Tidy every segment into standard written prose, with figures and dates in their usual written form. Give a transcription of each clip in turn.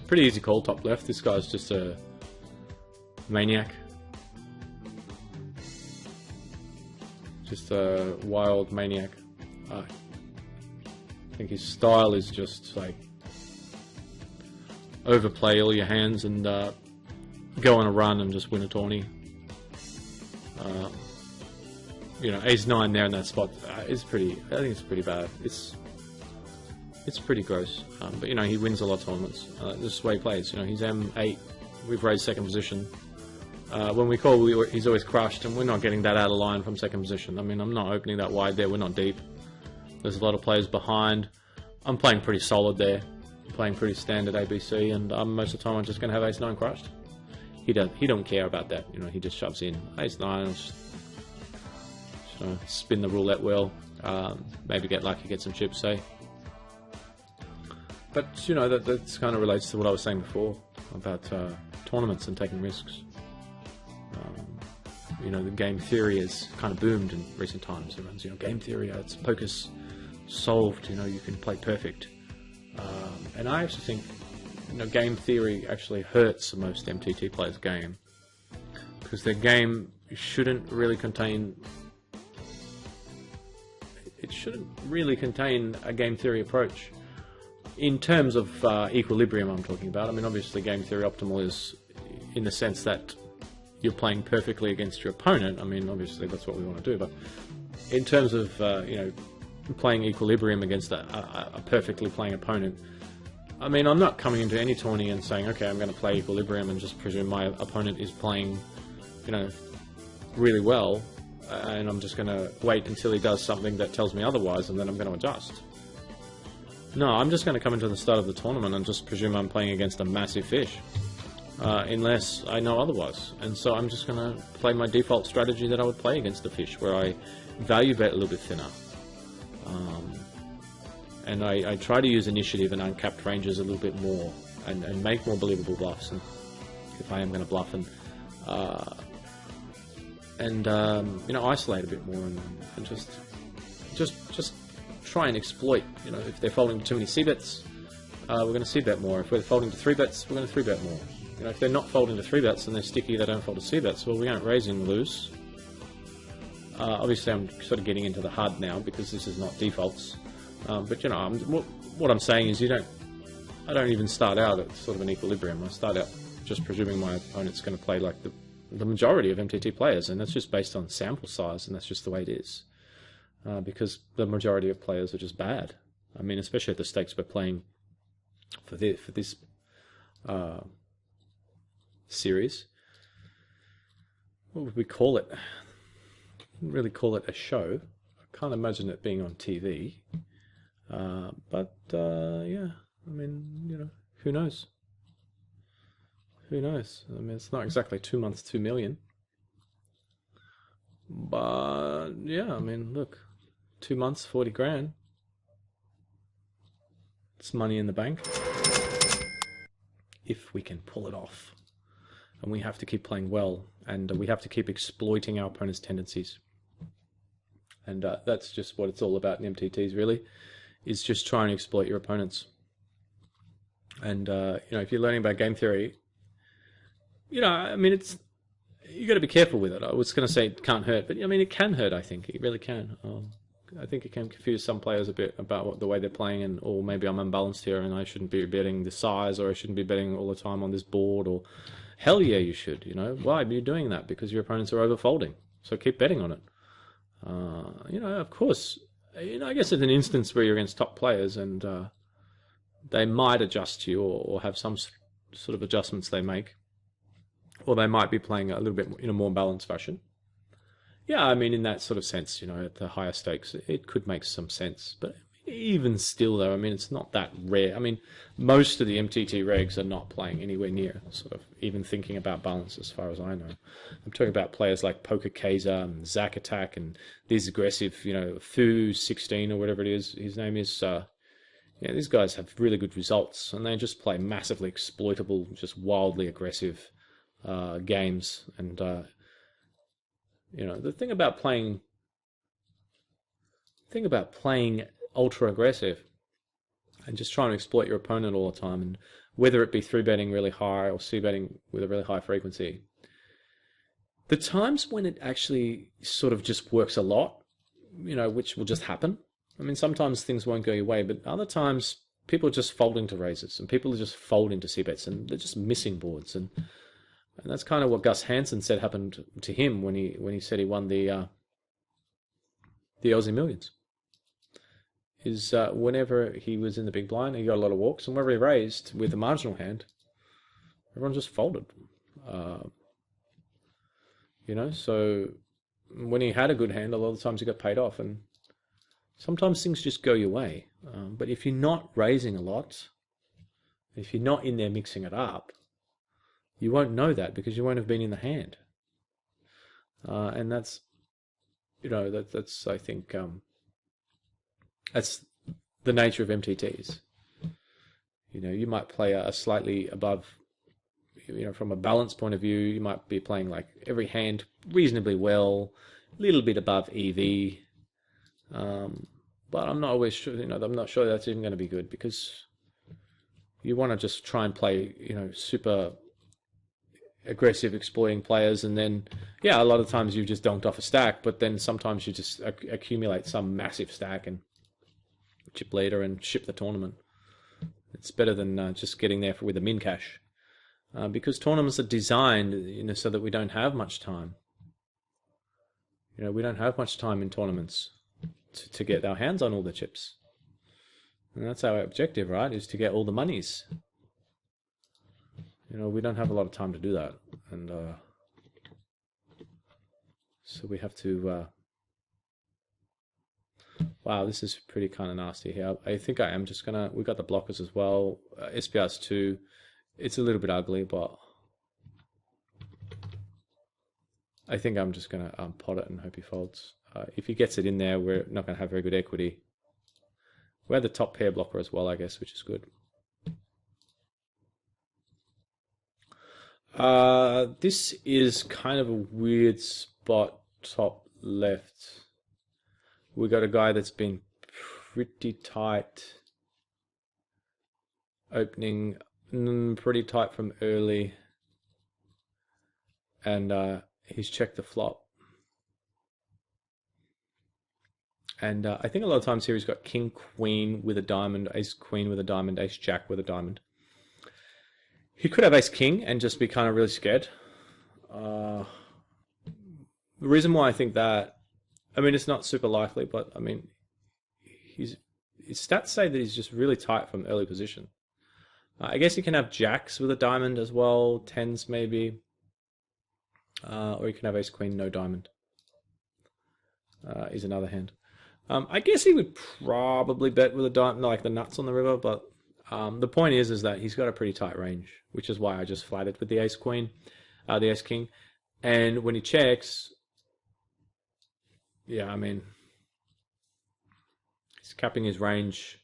Pretty easy call, top left. This guy's just a maniac. Just a wild maniac. I think his style is just like overplay all your hands and go on a run and just win a tourney. You know, ace-9 there in that spot is pretty. I think it's pretty bad. It's pretty gross. But you know, he wins a lot of tournaments. This is the way he plays. You know, he's M8. We've raised second position. When we call, he's always crushed, and we're not getting that out of line from second position. I mean, I'm not opening that wide there. We're not deep. There's a lot of players behind. I'm playing pretty solid there. I'm playing pretty standard ABC, and most of the time I'm just going to have ace-9 crushed. He don't care about that. You know, he just shoves in ace-9. Just, you know, spin the roulette wheel. Maybe get lucky, get some chips, say. But you know, that kind of relates to what I was saying before about tournaments and taking risks. You know, the game theory has kind of boomed in recent times. Everyone's, you know, game theory, it's poker's solved, you know, you can play perfect. And I actually think, you know, game theory actually hurts most MTT players' game, because their game shouldn't really contain a game theory approach. In terms of equilibrium, I'm talking about. I mean, obviously game theory optimal is in the sense that you're playing perfectly against your opponent. I mean, obviously that's what we want to do, but in terms of you know, playing equilibrium against a perfectly playing opponent, I mean, I'm not coming into any tourney and saying, okay, I'm going to play equilibrium and just presume my opponent is playing, you know, really well, and I'm just going to wait until he does something that tells me otherwise, and then I'm going to adjust. No, I'm just going to come into the start of the tournament and just presume I'm playing against a massive fish. Unless I know otherwise. And so I'm just going to play my default strategy that I would play against the fish, where I value bet a little bit thinner. And I try to use initiative and uncapped ranges a little bit more, and make more believable bluffs, and if I am going to bluff, and you know, isolate a bit more, and just try and exploit. You know, if they're folding too many c-bets, we're going to c-bet more. If we're folding to 3-bets, we're going to 3-bet more. You know, if they're not folding to 3-bets and they're sticky, they don't fold to c-bets, well, we aren't raising loose. Obviously, I'm sort of getting into the HUD now because this is not defaults. But you know, what I'm saying is, I don't even start out at sort of an equilibrium. I start out just presuming my opponent's going to play like the majority of MTT players, and that's just based on sample size, and that's just the way it is. Because the majority of players are just bad. I mean, especially at the stakes we're playing for this series. What would we call it? Wouldn't really call it a show. I can't imagine it being on TV. But yeah, I mean, you know, who knows? Who knows? I mean, it's not exactly 2 months, 2 million. But yeah, I mean, look, 2 months, 40 grand. It's money in the bank. If we can pull it off. And we have to keep playing well, and we have to keep exploiting our opponent's tendencies. And that's just what it's all about in MTTs, really, is just trying to exploit your opponents. And, you know, if you're learning about game theory, you know, I mean, you got to be careful with it. I was going to say it can't hurt, but I mean, it can hurt, I think. It really can. I think it can confuse some players a bit about the way they're playing, or maybe I'm unbalanced here and I shouldn't be betting the size, or I shouldn't be betting all the time on this board, or hell yeah, you should, you know. Why are you doing that? Because your opponents are overfolding. So keep betting on it. You know, of course, you know, I guess it's an instance where you're against top players and they might adjust to you, or have some sort of adjustments they make. Or they might be playing a little bit in a more balanced fashion. Yeah, I mean, in that sort of sense, you know, at the higher stakes, it could make some sense. But even still, though, I mean, it's not that rare. I mean, most of the MTT regs are not playing anywhere near sort of even thinking about balance, as far as I know. I'm talking about players like Poker Kaiser and Zack Attack and these aggressive, you know, Fu16 or whatever it is, his name is. Yeah, these guys have really good results, and they just play massively exploitable, just wildly aggressive games. And you know, the thing about playing ultra aggressive and just trying to exploit your opponent all the time, and whether it be 3-betting really high or c-betting with a really high frequency. The times when it actually sort of just works a lot, which will just happen. I mean, sometimes things won't go your way, but other times people just fold into raises, and people just fold into c-bets, and they're just missing boards, and that's kind of what Gus Hansen said happened to him when he said he won the Aussie Millions. Is whenever he was in the big blind, he got a lot of walks, and whenever he raised with a marginal hand, everyone just folded. So when he had a good hand, a lot of the times he got paid off, and sometimes things just go your way. But if you're not raising a lot, if you're not in there mixing it up, you won't know that because you won't have been in the hand. And that's, that's I think, that's the nature of MTTs. You might play a slightly above, from a balance point of view, you might be playing like every hand reasonably well, a little bit above EV. But I'm not always sure, I'm not sure that's even going to be good, because you want to just try and play, super aggressive exploiting players, and then, a lot of times you've just donked off a stack, but then sometimes you just accumulate some massive stack and chip later and ship the tournament. It's better than just getting there with a min cash, because tournaments are designed, so that we don't have much time. We don't have much time in tournaments to get our hands on all the chips, and that's our objective, right? Is to get all the monies. We don't have a lot of time to do that, and so we have to. Wow, this is pretty kind of nasty here. I think I am just gonna. We got the blockers as well. SPR's 2. It's a little bit ugly, but I think I'm just gonna pot it and hope he folds. If he gets it in there, we're not gonna have very good equity. We had the top pair blocker as well, I guess, which is good. This is kind of a weird spot, top left. We got a guy that's been pretty tight opening, pretty tight from early, and he's checked the flop. And I think a lot of times here he's got king, queen with a diamond, ace, queen with a diamond, ace, jack with a diamond. He could have ace, king and just be kind of really scared. The reason why I think that, I mean, it's not super likely, but I mean, his stats say that he's just really tight from early position. I guess he can have jacks with a diamond as well, tens maybe, or he can have ace, queen, no diamond. Is another hand. I guess he would probably bet with a diamond, like the nuts on the river, but the point is that he's got a pretty tight range, which is why I just flatted with the ace queen, the ace king, and when he checks, I mean, he's capping his range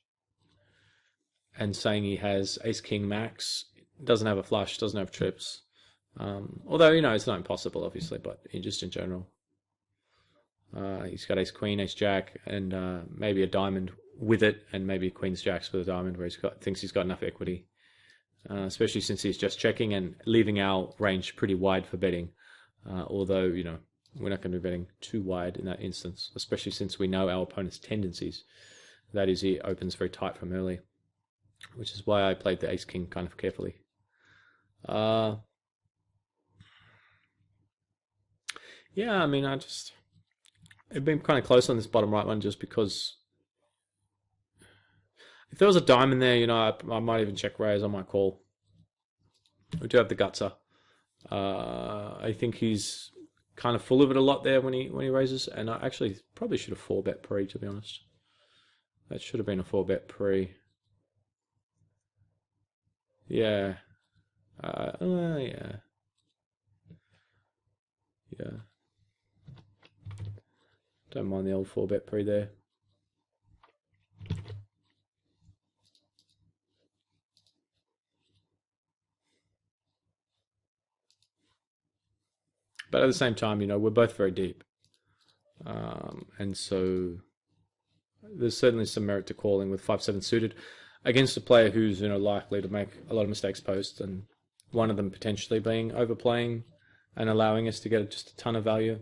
and saying he has ace king max, doesn't have a flush, doesn't have trips, although it's not impossible, obviously, but just in general. He's got ace queen, ace jack, and maybe a diamond with it, and maybe queen's jacks with a diamond where thinks he's got enough equity, especially since he's just checking and leaving our range pretty wide for betting. Although we're not going to be betting too wide in that instance, especially since we know our opponent's tendencies. That is, he opens very tight from early, which is why I played the ace king kind of carefully. I mean, I've been kind of close on this bottom right one just because if there was a diamond there, I might even check raise, I might call. We do have the gutser. I think he's kind of full of it a lot there when he raises, and I actually probably should have 4-bet pre, to be honest. That should have been a 4-bet pre. Yeah. Yeah. Don't mind the old 4-bet pre there. But at the same time, we're both very deep. And so there's certainly some merit to calling with 5-7 suited. against a player who's likely to make a lot of mistakes post, and one of them potentially being overplaying and allowing us to get just a ton of value.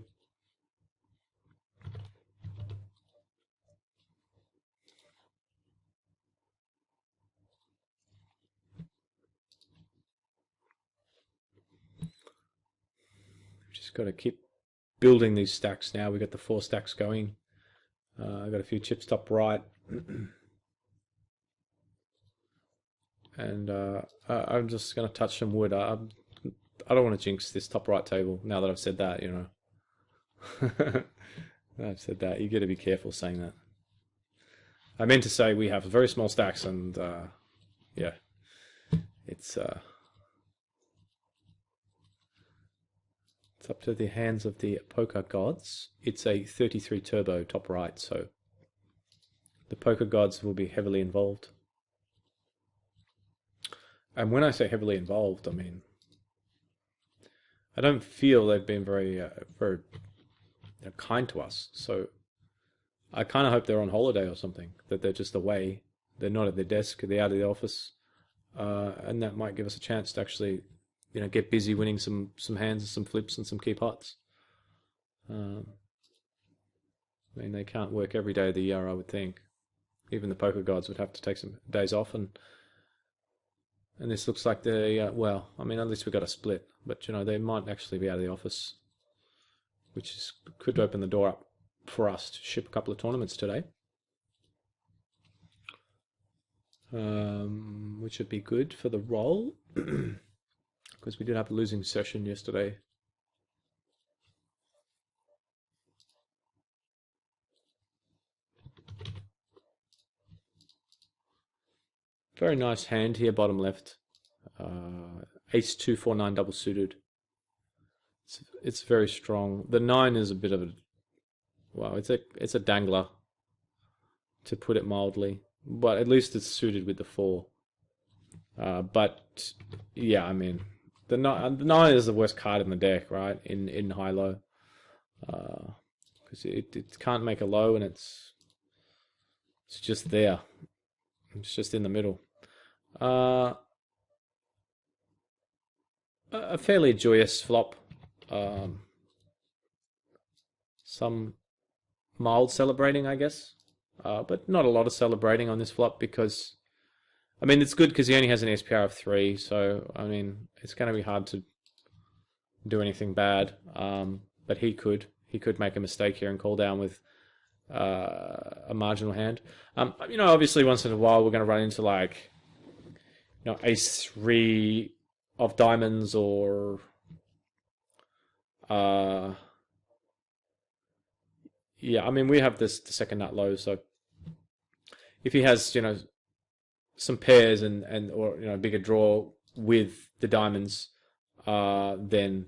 Just got to keep building these stacks now. We've got the 4 stacks going. I've got a few chips top right. And I'm just going to touch some wood. I don't want to jinx this top right table now that I've said that, I've said that. You got to be careful saying that. I meant to say we have very small stacks, and yeah, it's up to the hands of the poker gods. It's a 33 turbo top right, so the poker gods will be heavily involved. And when I say heavily involved, I mean, I don't feel they've been very kind to us. So I kind of hope they're on holiday or something, that they're just away. They're not at their desk, they're out of the office. And that might give us a chance to actually, get busy winning some hands and some flips and some key pots. I mean, they can't work every day of the year, I would think. Even the poker gods would have to take some days off, and this looks like they, well, I mean, at least we got a split, but they might actually be out of the office, which could open the door up for us to ship a couple of tournaments today, which would be good for the roll, because we did have a losing session yesterday. Very nice hand here, bottom left. Ace 2 4 9 double suited. It's very strong. The 9 is a bit of a, well, it's a dangler, to put it mildly. But at least it's suited with the 4. But yeah, I mean, the 9 is the worst card in the deck, right? In high low, because it can't make a low, and it's just there. It's just in the middle. A fairly joyous flop. Some mild celebrating, I guess. But not a lot of celebrating on this flop, because, I mean, it's good because he only has an SPR of 3, so, I mean, it's going to be hard to do anything bad. But he could make a mistake here and call down with a marginal hand. Obviously once in a while we're going to run into like, ace 3 of diamonds, or yeah, I mean, we have the second nut low, so if he has, some pairs or a bigger draw with the diamonds, then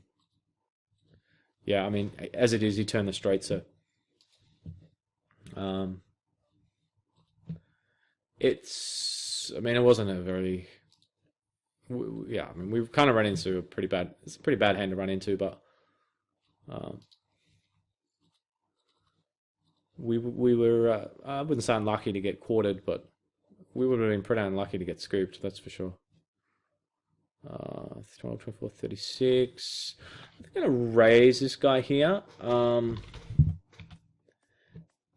yeah, I mean, as it is, he turned the straight, so it wasn't a very, yeah, I mean, we've kind of run into it's a pretty bad hand to run into, but we were, I wouldn't say unlucky to get quartered, but we would have been pretty unlucky to get scooped, that's for sure. 12, 24, 36. I'm going to raise this guy here.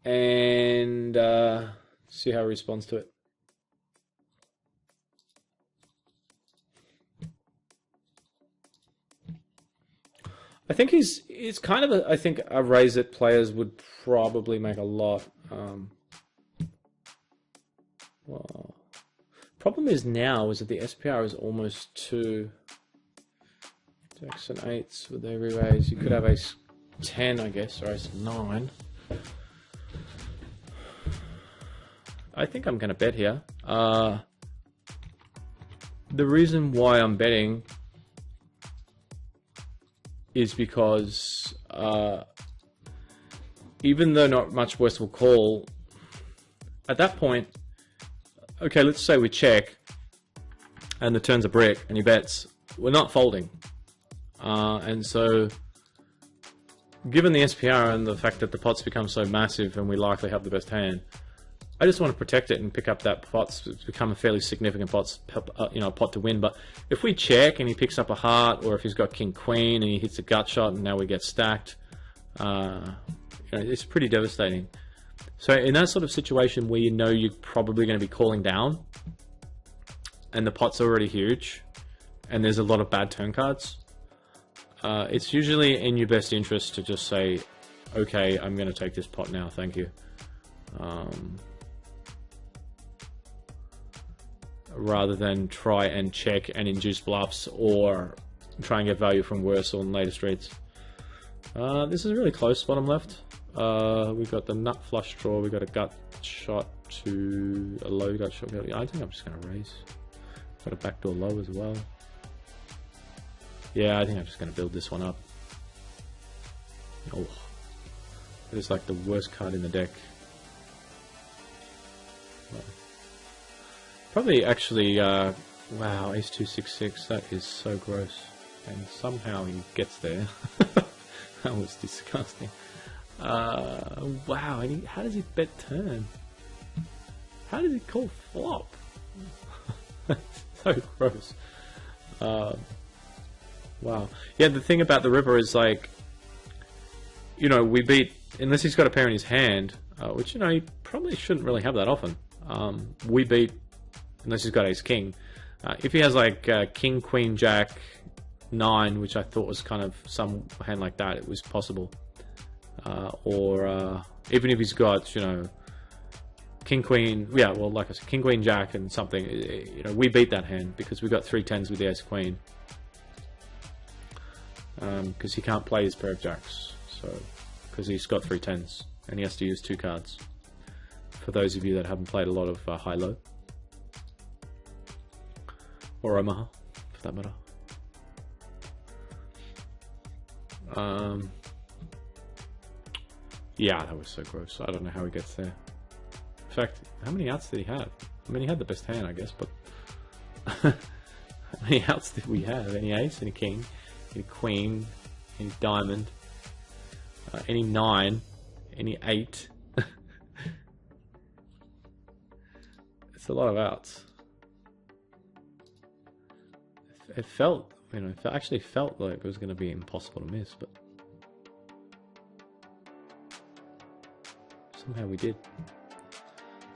And see how he responds to it. I think it's kind of I think a raise that players would probably make a lot. Well, problem is now is that the SPR is almost 2. Jacks and 8s with their re-raise. You could have ace 10, I guess, or ace 9. I think I'm going to bet here. The reason why I'm betting is because even though not much worse will call, at that point, okay, let's say we check and the turn's a brick and he bets, we're not folding. And so, given the SPR and the fact that the pots become so massive and we likely have the best hand, I just want to protect it and pick up that pot. It's become a fairly significant pot, pot to win. But if we check and he picks up a heart, or if he's got king queen and he hits a gut shot and now we get stacked, it's pretty devastating. So in that sort of situation where you know you're probably going to be calling down, and the pot's already huge, and there's a lot of bad turn cards, it's usually in your best interest to just say, okay, I'm going to take this pot now, thank you. Rather than try and check and induce bluffs, or try and get value from worse on later streets. This is really close, bottom left. We've got the nut flush draw, we've got a gut shot to a low gut shot. I think I'm just going to raise. Got a backdoor low as well. Yeah, I think I'm just going to build this one up. Oh, it's like the worst card in the deck. Probably actually, wow, ace 2 6 6, that is so gross. And somehow he gets there. That was disgusting. Wow, and how does he bet turn? How does he call flop? So gross. Wow. Yeah, the thing about the river is, like, we beat, unless he's got a pair in his hand, which, he probably shouldn't really have that often. We beat, unless he's got ace king. If he has like king, queen, jack, 9, which I thought was kind of some hand like that, it was possible. Or even if he's got, king, queen, yeah, well, like I said, king, queen, jack, and something, we beat that hand because we got 3 10s with the ace queen. Because he can't play his pair of jacks, so because he's got 3 10s and he has to use 2 cards. For those of you that haven't played a lot of high-low or Omaha, for that matter. Yeah, that was so gross. I don't know how he gets there. In fact, how many outs did he have? I mean, he had the best hand, I guess, but how many outs did we have? Any ace, any king, any queen, any diamond, any 9, any 8. It's a lot of outs. It felt, it actually felt like it was going to be impossible to miss, but somehow we did.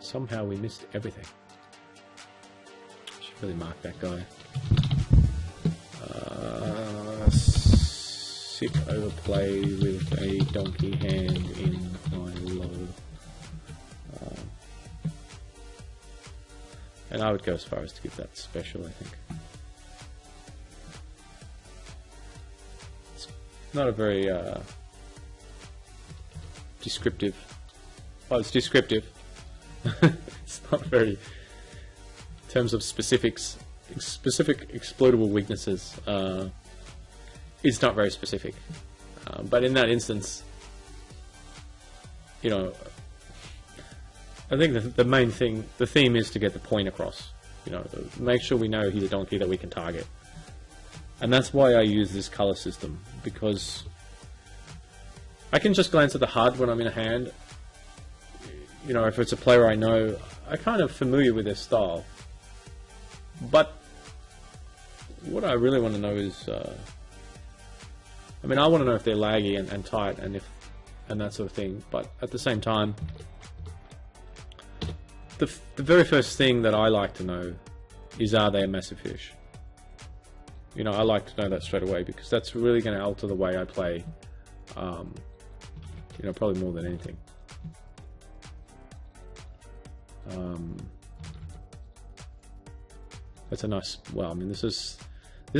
Somehow we missed everything. I should really mark that guy. Sick overplay with a donkey hand in high low. And I would go as far as to give that special, I think. It's not a very descriptive. Oh, it's descriptive. It's not very, in terms of specific exploitable weaknesses, it's not very specific. But in that instance, I think the main thing, the theme is to get the point across. Make sure we know he's a donkey that we can target. And that's why I use this color system, because I can just glance at the HUD when I'm in a hand. If it's a player I know, I'm kind of familiar with their style. But what I really want to know is, I want to know if they're laggy and tight and that sort of thing. But at the same time, the very first thing that I like to know is, are they a massive fish? I like to know that straight away, because that's really going to alter the way I play. Probably more than anything. That's a nice. Well, this is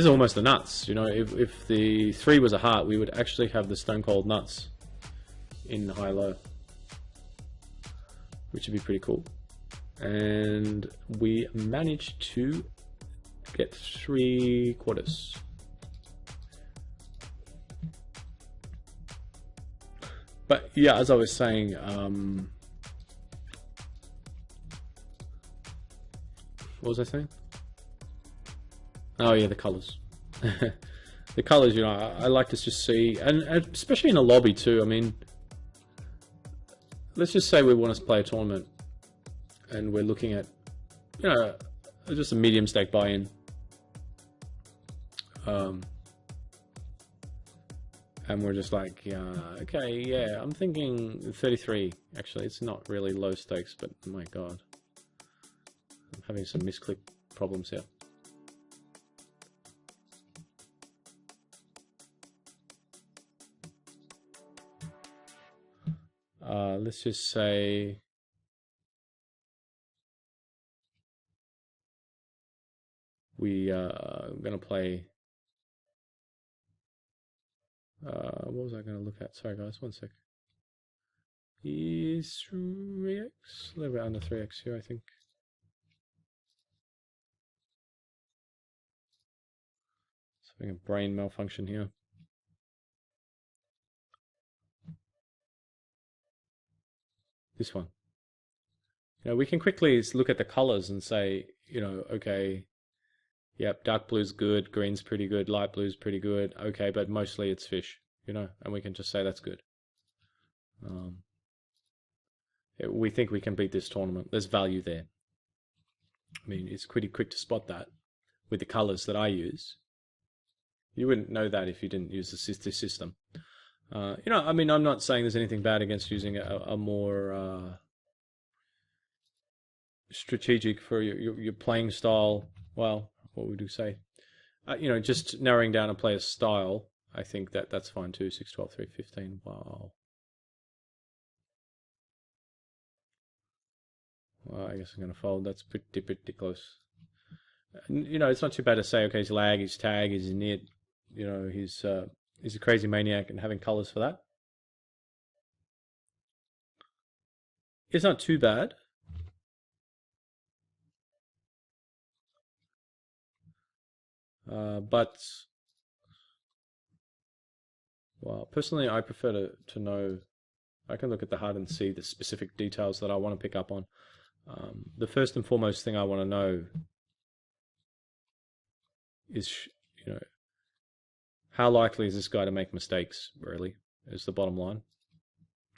almost the nuts. If the 3 was a heart, we would actually have the stone cold nuts in high-low, which would be pretty cool. And we managed to get 3 quarters. But yeah, as I was saying, what was I saying? Oh yeah, the colors. The colors, I like to just see, and especially in a lobby too. Let's just say we want to play a tournament. and we're looking at, you know, just a medium stake buy-in. And we're just like, yeah, okay, yeah, I'm thinking 33. Actually, it's not really low stakes, but my God, I'm having some misclick problems here. Let's just say we are going to play. What was I going to look at? Sorry, guys, one sec. Is 3x? A little bit under 3x here, I think. Just having a brain malfunction here. This one. You know, we can quickly look at the colors and say, you know, okay, yep, dark blue's good, green's pretty good, light blue's pretty good, okay, but mostly it's fish, you know, and we can just say that's good. We think we can beat this tournament. There's value there. I mean, it's pretty quick to spot that with the colors that I use. You wouldn't know that if you didn't use this system. You know, I mean, I'm not saying there's anything bad against using a more strategic for your playing style. Well, what would you say? You know, just narrowing down a player's style. I think that's fine too. 6, 12, 3, 15. Wow. Well, I guess I'm going to fold. That's pretty close. You know, it's not too bad to say, okay, his lag, his tag, his nit. You know, he's a crazy maniac, and having colors for that. It's not too bad. But, well, personally, I prefer to know. I can look at the HUD and see the specific details that I want to pick up on. The first and foremost thing I want to know is, you know, how likely is this guy to make mistakes, really, is the bottom line.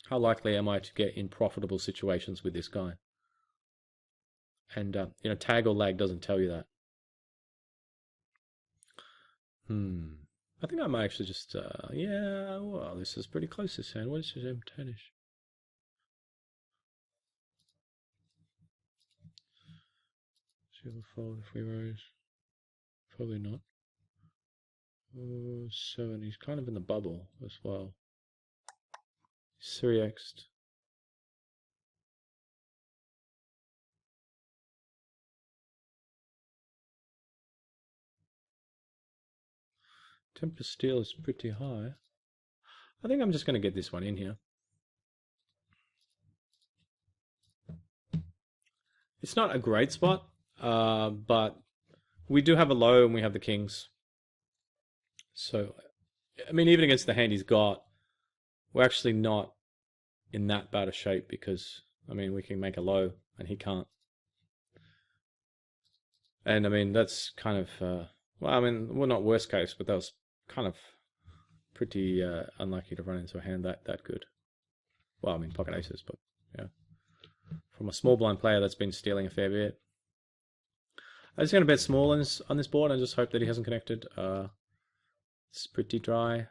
How likely am I to get in profitable situations with this guy? And, you know, tag or lag doesn't tell you that. I think I might actually just, yeah, well, this is pretty close this hand. What is his M10ish? Should we fold if we rose? Probably not. Oh, 7. He's kind of in the bubble as well. 3x'd. Temper steel is pretty high. I think I'm just going to get this one in here. It's not a great spot, but we do have a low and we have the kings. So, I mean, even against the hand he's got, we're actually not in that bad a shape because, I mean, we can make a low and he can't. And, I mean, that's kind of, well, I mean, well, not worst case, but that was kind of pretty unlucky to run into a hand that good. Well, I mean, pocket aces, but yeah. From a small blind player that's been stealing a fair bit. I'm just going to bet small on this board and just hope that he hasn't connected. It's pretty dry.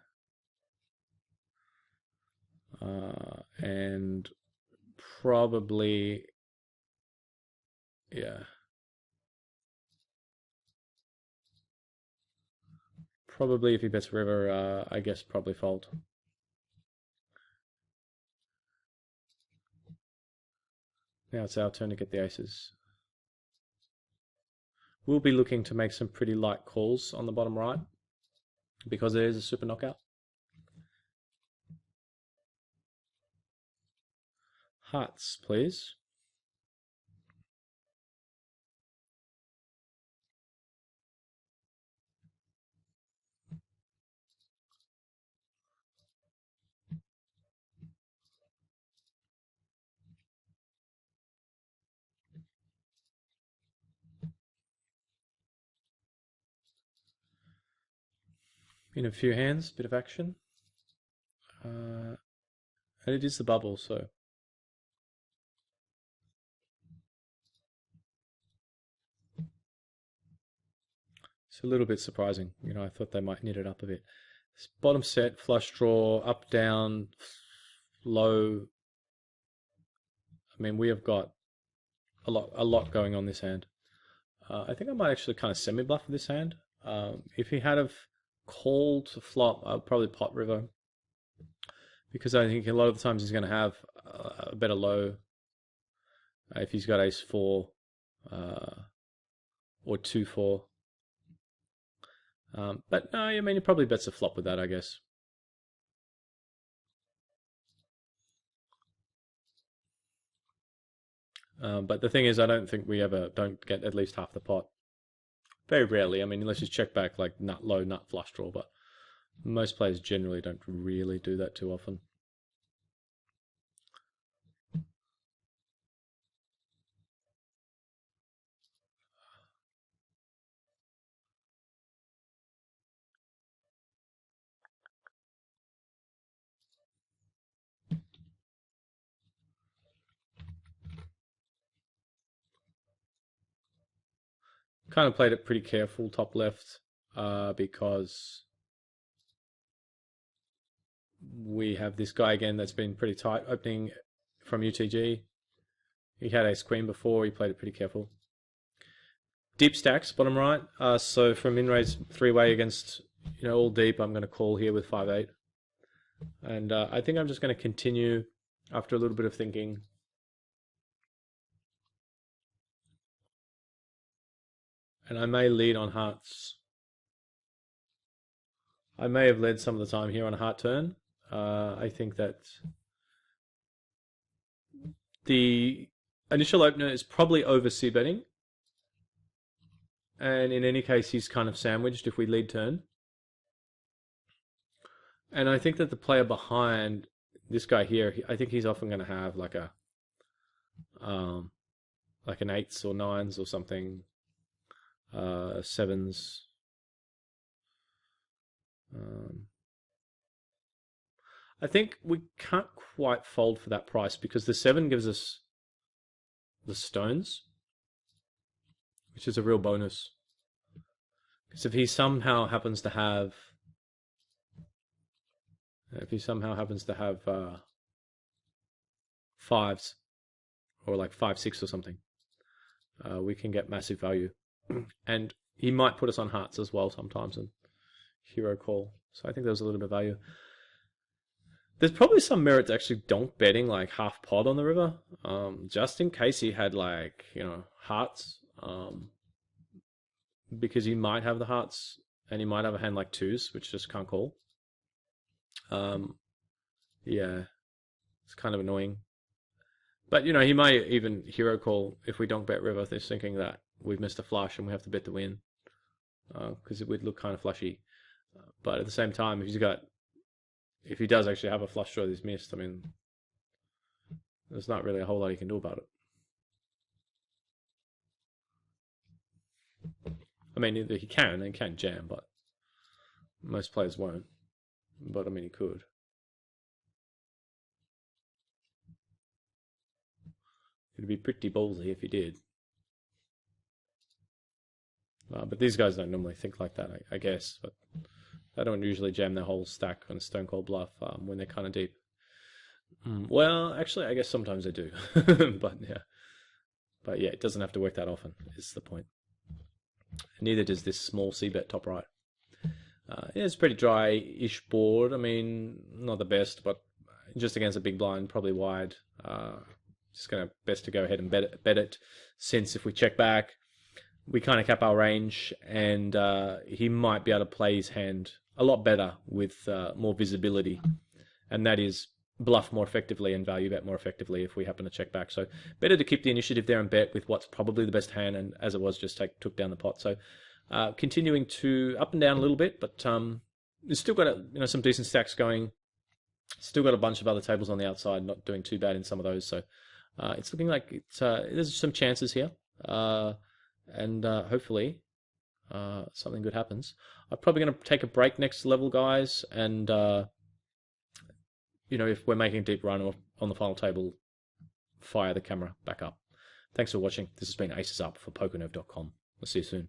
And probably, yeah. Probably if he bets river, I guess probably fold. Now it's our turn to get the aces. We'll be looking to make some pretty light calls on the bottom right because there is a super knockout. Hearts, please. In a few hands, bit of action. And it is the bubble, so It's a little bit surprising. I thought they might knit it up a bit. This bottom set, flush draw, up, down, low. I mean, we have got a lot going on this hand. I think I might actually kind of semi-bluff with this hand. If he had have called to flop, I'd probably pot river, because I think a lot of the times he's going to have a better low if he's got ace 4 or 2-4. But no, I mean, he probably bets a flop with that, I guess. But the thing is, I don't think we ever don't get at least half the pot. Very rarely. I mean, unless you check back like nut low, nut flush draw. But most players generally don't really do that too often. Kind of played it pretty careful top left because we have this guy again that's been pretty tight opening from UTG. He had ace queen before. He played it pretty careful. Deep stacks, bottom right. So from in-raise 3-way against all deep, I'm going to call here with 5-8. And I think I'm just going to continue after a little bit of thinking. And I may lead on hearts. I may have led some of the time here on a heart turn. I think that the initial opener is probably over c-betting. And in any case, he's kind of sandwiched if we lead turn. And I think that the player behind this guy here, I think he's often going to have like an 8s or 9s or something, 7s. I think we can't quite fold for that price because the 7 gives us the stones, which is a real bonus. Because if he somehow happens to have fives or like 5-6 or something, we can get massive value. And he might put us on hearts as well sometimes and hero call. So I think there's a little bit of value. There's probably some merit to actually donk betting like half pot on the river, just in case he had like hearts, because he might have the hearts and he might have a hand like 2s, which just can't call. Yeah, it's kind of annoying. But he might even hero call if we donk bet river. They're thinking that we've missed a flush and we have to bet to win, because it would look kind of flushy. But at the same time, if he does actually have a flush draw that he's missed, I mean, there's not really a whole lot he can do about it. I mean, he can jam, but most players won't. But I mean, he could. It'd be pretty ballsy if he did. But these guys don't normally think like that, I guess. But they don't usually jam their whole stack on a stone cold bluff when they're kind of deep. Well, actually, I guess sometimes they do. But yeah, it doesn't have to work that often. Is the point. Neither does this small c-bet top right. Yeah, it's a pretty dry-ish board. I mean, not the best, but just against a big blind, probably wide. Just going to best to go ahead and bet it, since if we check back, we kind of cap our range, and he might be able to play his hand a lot better with more visibility, and that is bluff more effectively and value bet more effectively if we happen to check back. So better to keep the initiative there and bet with what's probably the best hand, and as it was, just took down the pot. So continuing to up and down a little bit, but it's still got some decent stacks going. Still got a bunch of other tables on the outside, not doing too bad in some of those. So it's looking like there's some chances here. And hopefully something good happens. I'm probably going to take a break next level, guys, and if we're making a deep run or on the final table, fire the camera back up. Thanks for watching. This has been Acesup for PokerNerve.com. We'll see you soon.